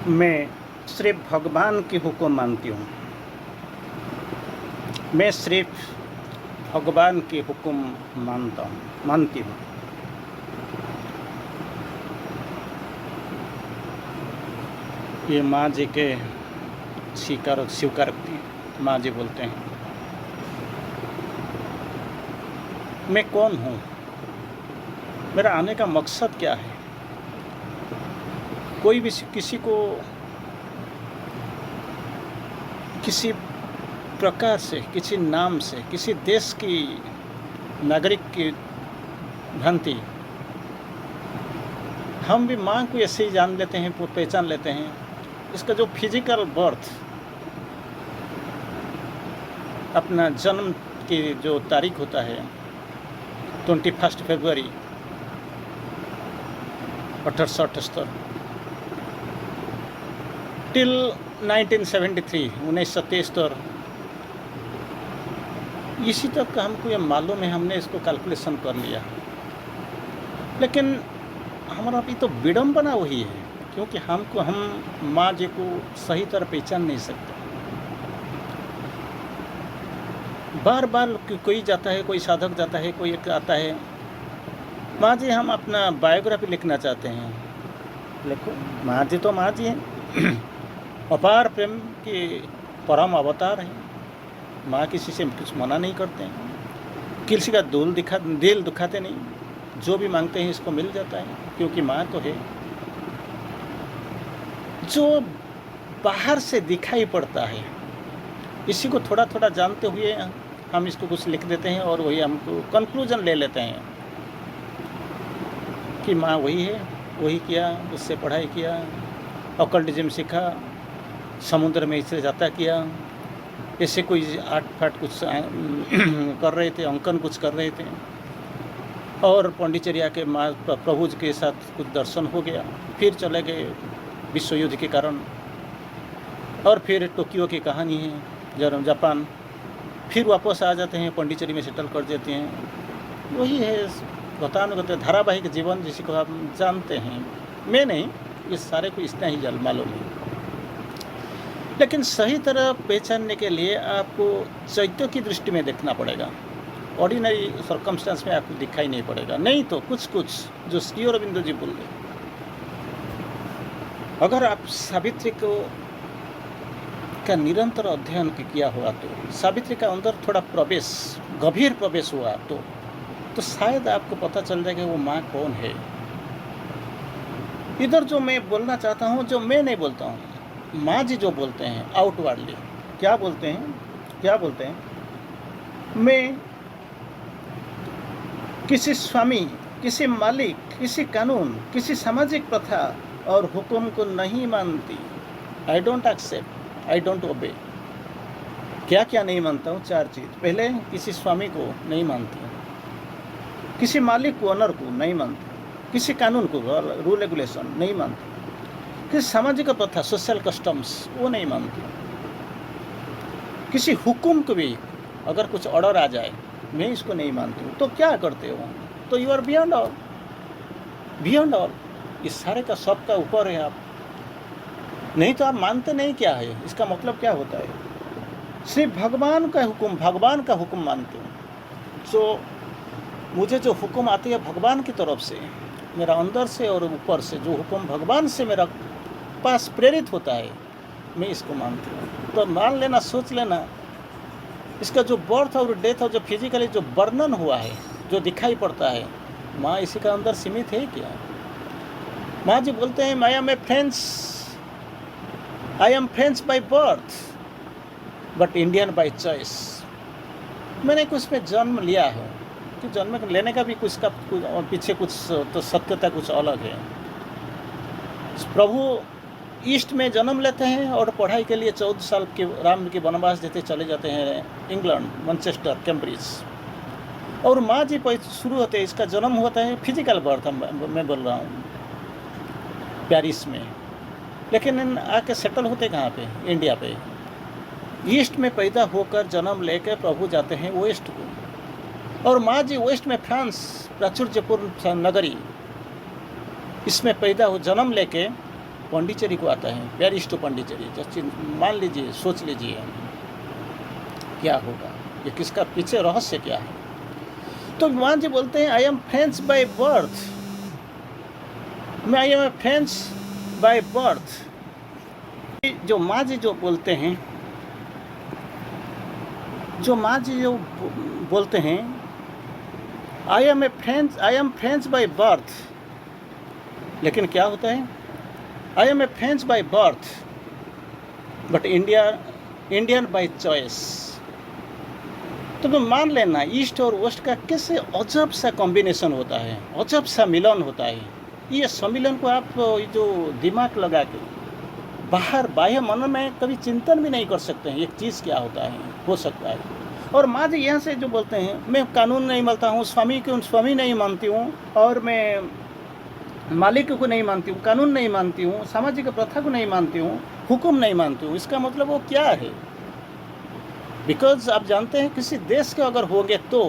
मैं सिर्फ भगवान की हुक्म मानती हूँ। मैं सिर्फ भगवान की हुक्म मानती हूँ। ये माँ जी के स्वीकारोक्ति माँ जी बोलते हैं। मैं कौन हूँ, मेरा आने का मकसद क्या है। कोई भी किसी को किसी प्रकार से, किसी नाम से, किसी देश की नागरिक की भ्रांति, हम भी माँ को ऐसे ही जान लेते हैं, पहचान लेते हैं। इसका जो फिजिकल बर्थ, अपना जन्म की जो तारीख होता है 21 फरवरी 1878 टिल 1973 1973 इसी तक का हमको ये मालूम है। हमने इसको कैलकुलेशन कर लिया, लेकिन हमारा अभी तो विडम्बना वही है, क्योंकि हम माँ जी को सही तरह पहचान नहीं सकते। बार बार कोई जाता है, कोई साधक जाता है, कोई एक आता है, माँ जी हम अपना बायोग्राफी लिखना चाहते हैं। लिखो, माँ जी तो माँ जी हैं। अपार प्रेम के परम अवतार हैं। माँ किसी से कुछ मना नहीं करते हैं, किसी का दिल दुखाते नहीं। जो भी मांगते हैं इसको मिल जाता है, क्योंकि माँ तो है। जो बाहर से दिखाई पड़ता है, इसी को थोड़ा थोड़ा जानते हुए हम इसको कुछ लिख देते हैं और वही हमको कंक्लूजन ले लेते हैं कि माँ वही है, वही किया, उससे पढ़ाई किया, ऑकल्टिज्म सीखा, समुद्र में इससे जाता किया, ऐसे कोई आर्ट फाट कुछ कर रहे थे, अंकन कुछ कर रहे थे, और पौंडीचेरिया के माँ प्रभु जी के साथ कुछ दर्शन हो गया। फिर चले गए विश्व युद्ध के कारण, और फिर टोक्यो की कहानी है, जापान, फिर वापस आ जाते हैं, पौंडीचेरी में सेटल कर देते हैं। वही है गतानुगत धारावाहिक जीवन, जिसको आप जानते हैं। मैं नहीं, इस सारे को इतना ही मालूम है। लेकिन सही तरह पहचानने के लिए आपको चैत्य की दृष्टि में देखना पड़ेगा। ऑर्डिनरी सर्कमस्टेंस में आपको दिखाई नहीं पड़ेगा। नहीं तो कुछ जो श्री अरविंदो जी बोल रहे, अगर आप सावित्री का निरंतर अध्ययन किया हुआ, तो सावित्री का अंदर थोड़ा गंभीर प्रवेश हुआ, तो शायद आपको पता चल जाएगा वो माँ कौन है। इधर जो मैं बोलना चाहता हूँ, जो मैं नहीं बोलता हूँ, माँ जी जो बोलते हैं आउटवर्डली, क्या बोलते हैं, मैं किसी स्वामी, किसी मालिक, किसी कानून, किसी सामाजिक प्रथा और हुक्म को नहीं मानती। I don't accept, I don't obey. क्या क्या नहीं मानता हूँ? 4 चीज़। पहले, किसी स्वामी को नहीं मानती, किसी मालिक को, ऑनर को नहीं मानती, किसी कानून को, रूल रेगुलेशन नहीं मानती, किसी सामाजिक प्रथा, सोशल कस्टम्स, वो नहीं मानती, किसी हुक्म को भी अगर कुछ ऑर्डर आ जाए, मैं इसको नहीं मानती हूँ। तो क्या करते हो? तो यू आर बियॉन्ड ऑल। इस सारे का सब का ऊपर है आप। नहीं तो आप मानते नहीं। क्या है इसका मतलब? क्या होता है? सिर्फ भगवान का हुक्म मानते हूँ। जो मुझे जो हुक्म आती है भगवान की तरफ से, मेरा अंदर से और ऊपर से जो हुक्म भगवान से मेरा पास प्रेरित होता है, मैं इसको मानती हूँ। तो मान लेना, सोच लेना, इसका जो बर्थ और डेथ और जो फिजिकली जो वर्णन हुआ है, जो दिखाई पड़ता है, माँ इसी का अंदर सीमित है क्या? माँ जी बोलते हैं, I am French by birth but Indian by choice. मैंने कुछ में जन्म लिया है, कि जन्म लेने का भी कुछ पीछे कुछ तो सत्यता कुछ अलग है। प्रभु ईस्ट में जन्म लेते हैं और पढ़ाई के लिए 14 साल के राम के वनवास देते चले जाते हैं इंग्लैंड, मैनचेस्टर, कैम्ब्रिज। और माँ जी शुरू होते हैं, इसका जन्म होता है फिजिकल बर्थ, मैं बोल रहा हूँ, पेरिस में। लेकिन आके सेटल होते कहाँ पे? इंडिया पे। ईस्ट में पैदा होकर जन्म लेकर प्रभु जाते हैं वेस्ट को, और माँ जी वेस्ट में फ्रांस, प्राचुर्यपूर्ण नगरी, इसमें पैदा हो जन्म लेके पांडिचेरी को आता है, पेरिस टू पांडिचेरी। जस्ट मान लीजिए, सोच लीजिए क्या होगा, ये किसका पीछे रहस्य क्या है। तो माँ जी बोलते हैं I am French by birth, मैं I am a French by birth. जो माँ जी जो बोलते हैं, जो माँ जी जो बोलते हैं I am French by birth, लेकिन क्या होता है, I am a French by birth but Indian by choice. तो मैं मान लेना ईस्ट और वेस्ट का कैसे अजब सा कॉम्बिनेशन होता है, अजब सा मिलन होता है। ये सम्मिलन को आप जो दिमाग लगा के बाहर बाह्य मन में कभी चिंतन भी नहीं कर सकते हैं एक चीज़ क्या होता है, हो सकता है। और माँ जी यहाँ से जो बोलते हैं मैं कानून नहीं मानता हूँ, स्वामी नहीं मानती हूँ, और मैं मालिक को नहीं मानती हूँ, कानून नहीं मानती हूँ, सामाजिक प्रथा को नहीं मानती हूँ, हुक्म नहीं मानती हूँ। इसका मतलब वो क्या है? बिकॉज आप जानते हैं किसी देश के अगर होंगे तो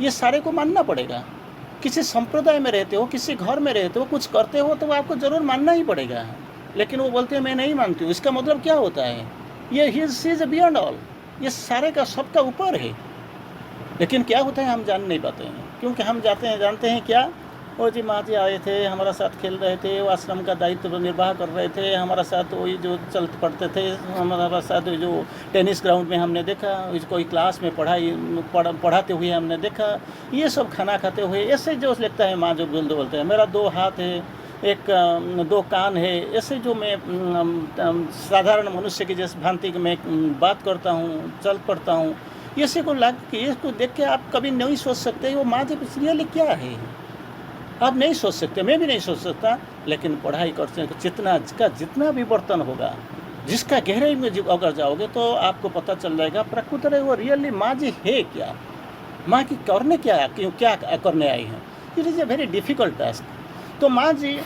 ये सारे को मानना पड़ेगा। किसी संप्रदाय में रहते हो, किसी घर में रहते हो, कुछ करते हो तो आपको ज़रूर मानना ही पड़ेगा। लेकिन वो बोलते हैं मैं नहीं मानती हूँ, इसका मतलब क्या होता है? ये ही इज बियॉन्ड ऑल, ये सारे का सबका ऊपर है। लेकिन क्या होता है हम जान नहीं पाते हैं, क्योंकि हम जानते हैं क्या, वो जी माँ जी आए थे, हमारा साथ खेल रहे थे, वो आश्रम का दायित्व निर्वाह कर रहे थे, हमारा साथ वही जो चलते पढ़ते थे, हमारा साथ जो टेनिस ग्राउंड में हमने देखा, कोई क्लास में पढ़ाते हुए हमने देखा, ये सब खाना खाते हुए, ऐसे जो लगता है माँ जो बोलते हैं मेरा 2 हाथ है, 2 कान है, ऐसे जो मैं साधारण मनुष्य की जैसे भांति मैं बात करता हूँ, चल पड़ता हूँ, ऐसे को इसको देख के आप कभी नहीं सोच सकते वो माँ जी रियली क्या है। आप नहीं सोच सकते, मैं भी नहीं सोच सकता। लेकिन पढ़ाई करते हैं जितना भी वर्तन होगा, जिसका गहराई में अगर जाओगे तो आपको पता चल जाएगा प्रकृति वो रियली माँ जी है क्या, माँ की करने क्या करने आई हैं। It is a very difficult task. तो माँ जी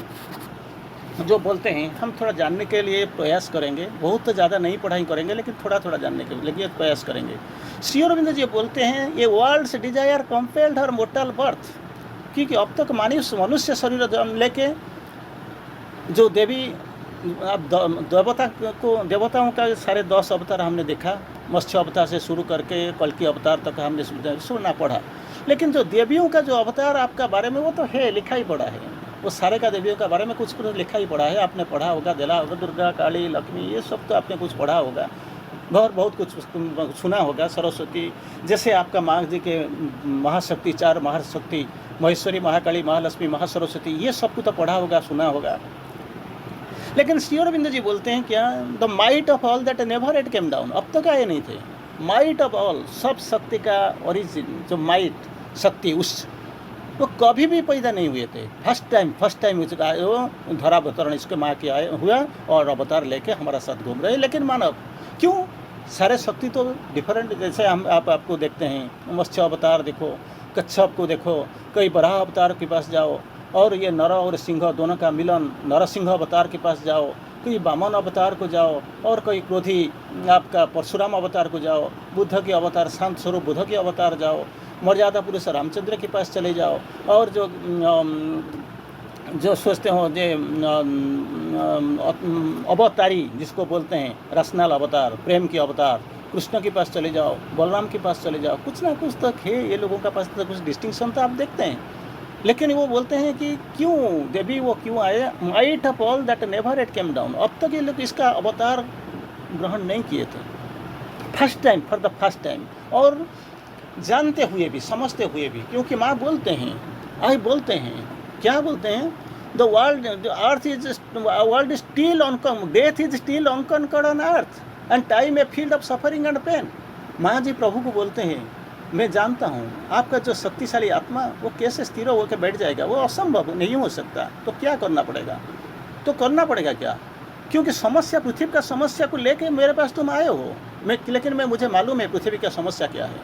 जो बोलते हैं हम थोड़ा जानने के लिए प्रयास करेंगे, बहुत तो ज़्यादा नहीं पढ़ाई करेंगे लेकिन थोड़ा जानने के लिए प्रयास करेंगे। श्री अरविंद जी बोलते हैं ये world's desire compelled her mortal birth, क्योंकि अब तक मनुष्य शरीर जन्म लेके जो देवी देवताओं का सारे 10 अवतार हमने देखा, मत्स्य अवतार से शुरू करके कल्कि अवतार तक हमने सुना पढ़ा। लेकिन जो देवियों का जो अवतार आपका बारे में वो तो है, लिखा ही पड़ा है, वो सारे का देवियों के बारे में कुछ लिखा ही पड़ा है, आपने पढ़ा होगा, दिला होगा, दुर्गा काली लक्ष्मी ये सब तो आपने कुछ पढ़ा होगा, बहुत कुछ सुना होगा। सरस्वती जैसे आपका माँ जी के महाशक्ति, 4 महाशक्ति, महेश्वरी, महाकाली, महालक्ष्मी, महासरस्वती, ये सब कुछ तो पढ़ा होगा, सुना होगा। लेकिन श्री अरविंद जी बोलते हैं क्या, the might of all that never it came down, अब तक आए नहीं थे। माइट ऑफ ऑल, सब शक्ति का ओरिजिन, जो माइट शक्ति उस वो कभी भी पैदा नहीं हुए थे। फर्स्ट टाइम आए वो धरा अवतरण इसके माँ के आए हुआ और अवतार लेके हमारा साथ घूम रहे। लेकिन मानव क्यों, सारे शक्ति तो डिफरेंट, जैसे हम आपको देखते हैं मत्स्य अवतार देखो, कच्छप को देखो, कई बराह अवतार के पास जाओ, और ये नर और सिंह दोनों का मिलन, नरसिंह अवतार के पास जाओ, कोई वामन अवतार को जाओ, और कोई क्रोधी आपका परशुराम अवतार को जाओ, बुद्ध के अवतार शांत स्वरूप बुद्ध के अवतार जाओ, मर्यादा पुरुष रामचंद्र के पास चले जाओ, और जो सोचते हो जे अवतारी जिसको बोलते हैं रसनाल अवतार, प्रेम के अवतार, कृष्ण के पास चले जाओ, बलराम के पास चले जाओ, कुछ ना कुछ तक है ये लोगों के पास, तो कुछ डिस्टिंक्शन तो आप देखते हैं। लेकिन वो बोलते हैं कि क्यों देवी वो क्यों आए, might of all that never it came down, अब तक ये लोग इसका अवतार ग्रहण नहीं किए थे, फॉर द फर्स्ट टाइम, और जानते हुए भी, समझते हुए भी, क्योंकि माँ बोलते हैं क्या बोलते हैं, the earth is still on, death is still unconquered on earth and time a field of suffering and pain. माँ जी प्रभु को बोलते हैं मैं जानता हूँ आपका जो शक्तिशाली आत्मा वो कैसे स्थिर होकर बैठ जाएगा, वो असंभव नहीं हो सकता। तो क्या करना पड़ेगा, क्या, क्योंकि समस्या, पृथ्वी का समस्या को लेके मेरे पास तुम आए हो, लेकिन मुझे मालूम है पृथ्वी का समस्या क्या है।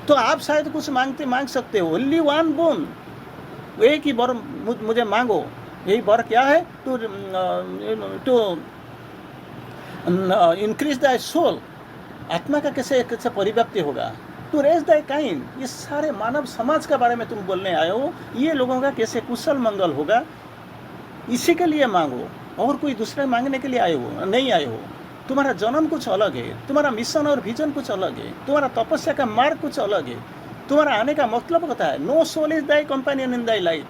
तो आप शायद कुछ मांग सकते हो, ओनली वन बोन, एक ही वर मुझे मांगो। यही वर क्या है, टू इंक्रीज द सोल, आत्मा का कैसे परिव्यक्ति होगा, टू रेज द काइंड, ये सारे मानव समाज के बारे में तुम बोलने आए हो, ये लोगों का कैसे कुशल मंगल होगा, इसी के लिए मांगो। और कोई दूसरे मांगने के लिए आए हो नहीं आए हो। तुम्हारा जन्म कुछ अलग है, तुम्हारा मिशन और विजन कुछ अलग है, तुम्हारा तपस्या का मार्ग कुछ अलग है, तुम्हारा आने का मतलब पता है। No soul is thy companion in thy life.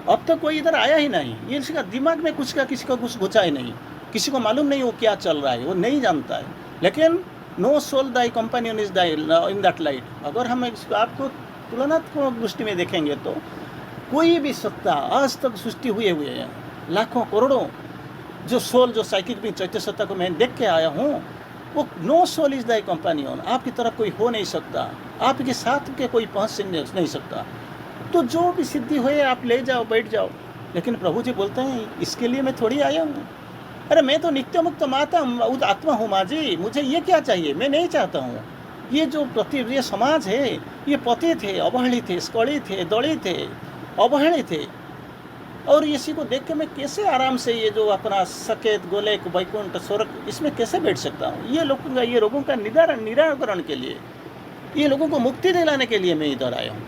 अब तक कोई इधर आया ही नहीं, ये इसका दिमाग में कुछ का किसी का कुछ घुसा ही नहीं, किसी को मालूम नहीं वो क्या चल रहा है, वो नहीं जानता है। लेकिन no soul thy companion is thy in that light. अगर हम आपको तुलनात्मक दृष्टि में देखेंगे तो कोई भी सत्ता आज तक सृष्टि हुए हैं, लाखों करोड़ों जो सोल, जो साइकिक भी चैत्य सत्ता को मैं देख के आया हूँ, वो no soul is thy companion. आपकी तरफ कोई हो नहीं सकता, आपके साथ के कोई पहुँच नहीं सकता। तो जो भी सिद्धि हुए आप ले जाओ, बैठ जाओ। लेकिन प्रभु जी बोलते हैं इसके लिए मैं थोड़ी आया हूँ। अरे मैं तो नित्य मुक्त माता आत्मा हूँ माँ जी, मुझे ये क्या चाहिए, मैं नहीं चाहता हूँ। ये जो ये समाज है, ये पतित थे, अवहेलित थे, स्खलित थे, दलित थे, अवहेलित थे, और इसी को देख के मैं कैसे आराम से ये जो अपना सकेत गोलेक वैकुंठ स्वर्ग इसमें कैसे बैठ सकता हूँ। ये लोगों का निराकरण के लिए, ये लोगों को मुक्ति दिलाने के लिए मैं इधर आया हूँ।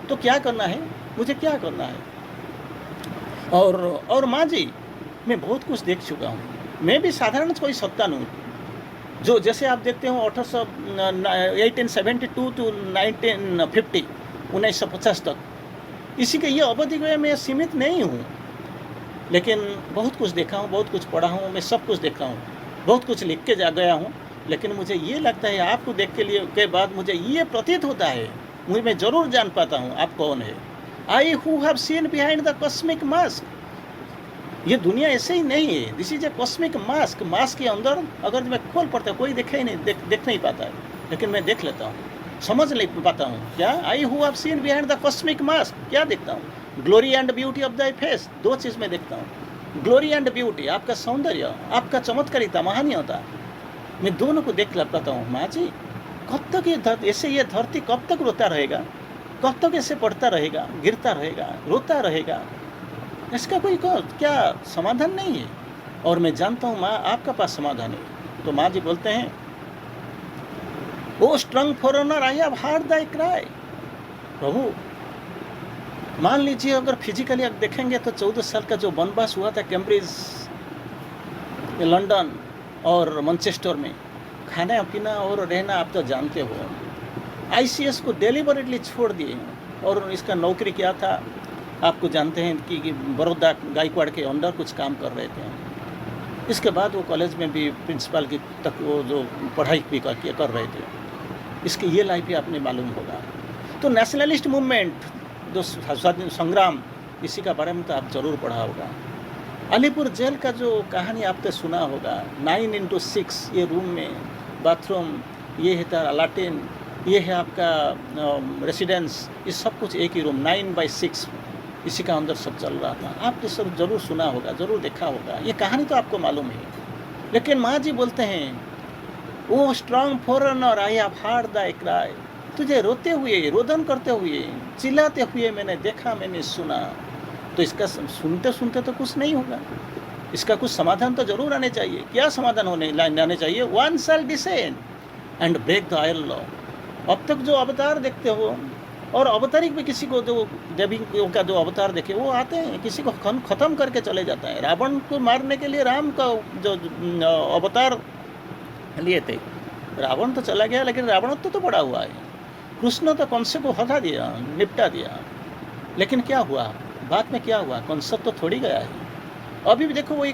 तो क्या करना है, मुझे क्या करना है। और माँ जी मैं बहुत कुछ देख चुका हूँ। मैं भी साधारण कोई सत्ता नहीं, जो जैसे आप देखते हो 1872 टू 1950 1950 तक, इसी के ये अवधि में मैं सीमित नहीं हूँ। लेकिन बहुत कुछ देखा हूँ, बहुत कुछ पढ़ा हूँ, मैं सब कुछ देखा हूँ, बहुत कुछ लिख के जा गया हूँ। लेकिन मुझे ये लगता है आपको देख के बाद मुझे ये प्रतीत होता है, मैं ज़रूर जान पाता हूँ आप कौन है। I who have seen behind the cosmic mask. ये दुनिया ऐसे ही नहीं है, this is a cosmic mask. Mask के अंदर अगर मैं खोल पड़ता कोई देखे ही नहीं, देख नहीं पाता है, लेकिन मैं देख लेता हूँ, समझ नहीं पाता हूँ। क्या I who have seen behind the cosmic mask, क्या देखता हूँ, glory and beauty of thy face. दो चीज़ में देखता हूँ, ग्लोरी एंड ब्यूटी, आपका सौंदर्य, आपका चमत्कारिता, महानीयता, मैं दोनों को देख पाता हूँ। माँ जी कब तक ये धरती कब तक रोता रहेगा, कब तक ऐसे पढ़ता रहेगा, गिरता रहेगा, रोता रहेगा, इसका कोई क्या समाधान नहीं है। और मैं जानता हूँ माँ आपका पास समाधान है। तो माँ जी बोलते हैं, o strong foreigner I have heard thy cry. प्रभु मान लीजिए अगर फिजिकली आप देखेंगे तो 14 साल का जो वनवास हुआ था कैम्ब्रिज, लंदन और मैनचेस्टर में, खाना पीना और रहना आप तो जानते हो। आईसीएस को डेलिबरेटली छोड़ दिए और इसका नौकरी क्या था आपको जानते हैं कि बड़ौदा गायकवाड़ के अंडर कुछ काम कर रहे थे। इसके बाद वो कॉलेज में भी प्रिंसिपल की तक वो जो पढ़ाई भी कर रहे थे। इसकी ये लाइफ भी आपने मालूम होगा। तो नेशनलिस्ट मूवमेंट जो स्वाधीन संग्राम, इसी का बारे में तो आप ज़रूर पढ़ा होगा। अलीपुर जेल का जो कहानी आपने सुना होगा, 9x6 ये रूम में बाथरूम, ये है तारा लाटिन, ये है आपका रेसिडेंस, ये सब कुछ एक ही रूम 9x6, इसी का अंदर सब चल रहा था। आपने सब जरूर सुना होगा, जरूर देखा होगा, ये कहानी तो आपको मालूम है। लेकिन माँ जी बोलते हैं, o strong foreigner I have heard thy cry. तुझे रोते हुए, रोदन करते हुए, चिल्लाते हुए मैंने देखा, मैंने सुना। तो इसका सुनते सुनते तो कुछ नहीं होगा, इसका कुछ समाधान तो जरूर आने चाहिए। क्या समाधान आने चाहिए? One shall descend and break the iron law. अब तक जो अवतार देखते हो, और अवतारिक भी किसी को जो देवी का जो अवतार देखे वो आते हैं, किसी को ख़त्म करके चले जाता है। रावण को मारने के लिए राम का जो अवतार लिए थे, रावण तो चला गया, लेकिन रावणत्व तो बड़ा हुआ है। कृष्ण तो कंस को हटा दिया, निपटा दिया। लेकिन क्या हुआ बाद में, क्या हुआ? कंस तो थोड़ी गया है। अभी भी देखो वही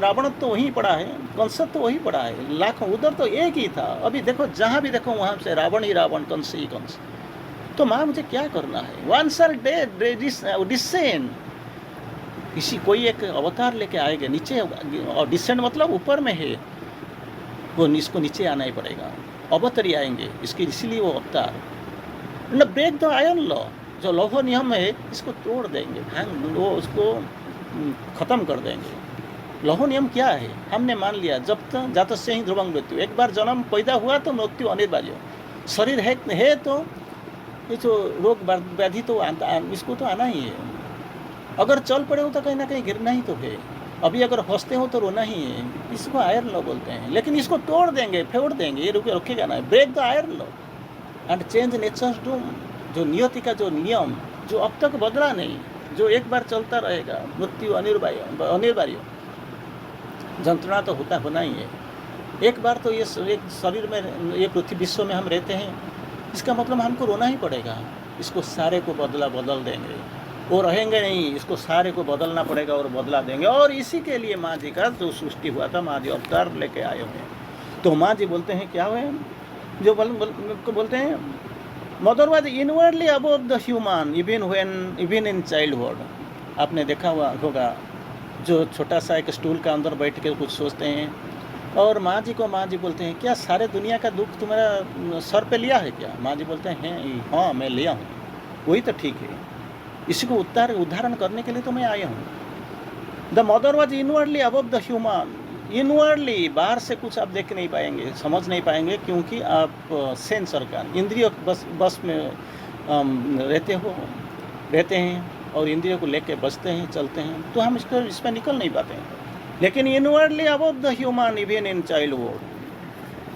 रावणत्व तो वहीं पड़ा है, कंस तो वही पड़ा है, लाखों उधर तो एक ही था। अभी देखो जहाँ भी देखो वहाँ से रावण ही रावण, कंस ही कंस। तो माँ मुझे क्या करना है? वन शैल डिसेंड, किसी कोई एक अवतार लेके आएगा नीचे, और डिसेंड मतलब ऊपर में है, वो इसको नीचे आना ही पड़ेगा, अवतरी आएंगे इसके, इसीलिए वो अवतार। मतलब ब्रेक द आयरन लॉ, जो लौह नियम है इसको तोड़ देंगे, वो उसको ख़त्म कर देंगे। लौह नियम क्या है? हमने मान लिया जब तक जात से ही ध्रुवं मृत्यु, एक बार जन्म पैदा हुआ तो मृत्यु अनिवार्य। शरीर है तो ये जो रोग व्याधि तो इसको तो आना ही है। अगर चल पड़े हो तो कहीं ना कहीं गिरना ही तो है। अभी अगर हंसते हो तो रोना ही है, इसको आयरन लॉ बोलते हैं। लेकिन इसको तोड़ देंगे, फेंक देंगे, ये रुकेगा ना। Break the iron law and change nature's doom, जो नियति का जो नियम जो अब तक बदला नहीं, जो एक बार चलता रहेगा, मृत्यु अनिवार्य। जंत्रणा तो होना ही है। एक बार तो ये एक शरीर में, ये पृथ्वी विश्व में हम रहते हैं, इसका मतलब हमको रोना ही पड़ेगा। इसको सारे को बदल देंगे, वो रहेंगे नहीं, इसको सारे को बदलना पड़ेगा और बदला देंगे। और इसी के लिए माँ जी का जो सृष्टि हुआ था, माँ जी अवतार लेके आए हुए हैं। तो माँ जी बोलते हैं क्या हुए, जो बोलते हैं mother was inwardly above the human even in childhood. आपने देखा हुआ होगा, जो छोटा सा एक स्टूल का अंदर बैठ के कुछ सोचते हैं, और माँ जी बोलते हैं क्या सारे दुनिया का दुख तुम्हारा सर पे लिया है क्या? माँ जी बोलते हैं हाँ मैं लिया हूँ। वही तो ठीक है, इसी को उदाहरण करने के लिए तो मैं आया हूँ। The mother was inwardly above the human. Inwardly, बाहर से कुछ आप देख नहीं पाएंगे, समझ नहीं पाएंगे, क्योंकि आप सेंस ऑर्गन, इंद्रियों बस में रहते हैं और इंद्रियों को लेके बचते हैं, चलते हैं, तो हम इसमें निकल नहीं पाते हैं। लेकिन inwardly above the human even in childhood.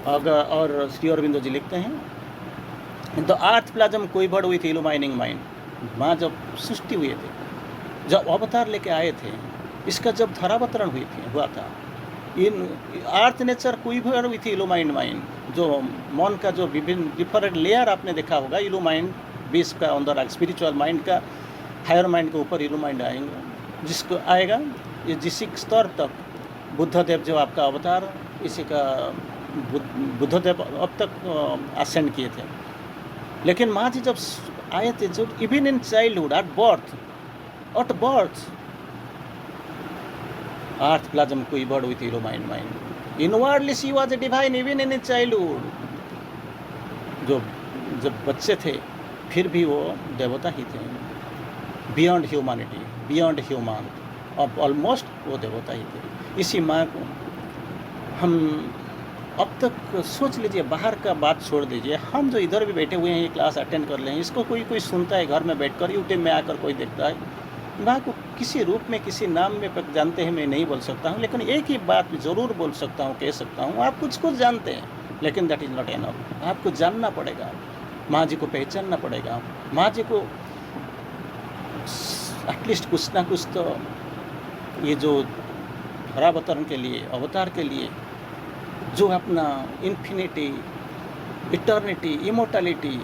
और श्री अरविंदो जी लिखते हैं the earth plasm quivered with illumining mind. माँ जब सृष्टि हुए थे, जब अवतार लेके आए थे, इसका जब धरावतरण हुआ था, in earth nature quivered with illumined mind. जो मन का जो विभिन्न डिफरेंट लेयर आपने देखा होगा, इल्यूमाइंड बीस का अंदर स्पिरिचुअल माइंड का, हायर माइंड के ऊपर इल्यूमाइंड आएंगे, जिसको आएगा ये जिस स्तर तक बुद्धदेव जो आपका अवतार, इसी का बुद्धदेव अब तक असेंड किए थे। लेकिन माँ जी जब आए थे, जो even in childhood at birth earth plasm quivered with illumined mind. Inwardly she was a divine even in childhood. जो जब बच्चे थे फिर भी वो देवता ही थे, बियॉन्ड ह्यूमैनिटी, बियॉन्ड ह्यूमन, अब ऑलमोस्ट वो देवता ही थे। इसी माँ को हम अब तक सोच लीजिए, बाहर का बात छोड़ दीजिए, हम जो इधर भी बैठे हुए हैं, ये क्लास अटेंड कर लें, इसको कोई सुनता है घर में बैठकर, यूट्यूब में आकर कोई देखता है, माँ को किसी रूप में, किसी नाम में जानते हैं, मैं नहीं बोल सकता हूँ, लेकिन एक ही बात ज़रूर बोल सकता हूँ, कह सकता हूँ, आप कुछ जानते हैं, लेकिन दैट इज़ नॉट एनफ। आपको जानना पड़ेगा, माँ जी को पहचानना पड़ेगा, माँ जी को एटलीस्ट कुछ ना कुछ तो ये जो धरावतरण के लिए, अवतार के लिए, जो अपना infinity, eternity, immortality,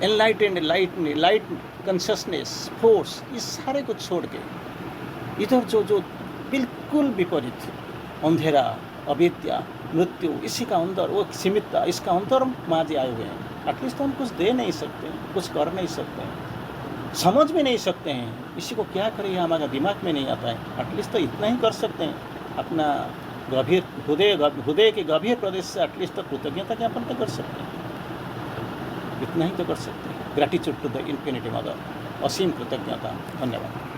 enlightened light consciousness, force, इस सारे को छोड़ के इधर जो बिल्कुल विपरीत अंधेरा, अविद्या, मृत्यु, इसी का अंदर वो सीमितता, इसका अंदर माँ जी आए हुए हैं। एटलीस्ट हम कुछ दे नहीं सकते, कुछ कर नहीं सकते, समझ भी नहीं सकते हैं, इसी को क्या करें हमारा दिमाग में नहीं आता है। एटलीस्ट तो इतना ही कर सकते हैं, अपना गंभीर हृदय के गंभीर प्रदेश से एटलीस्ट तो कृतज्ञता ज्ञापन तो कर सकते हैं, इतना ही तो कर सकते हैं। Gratitude to the infinity mother, असीम कृतज्ञता। धन्यवाद।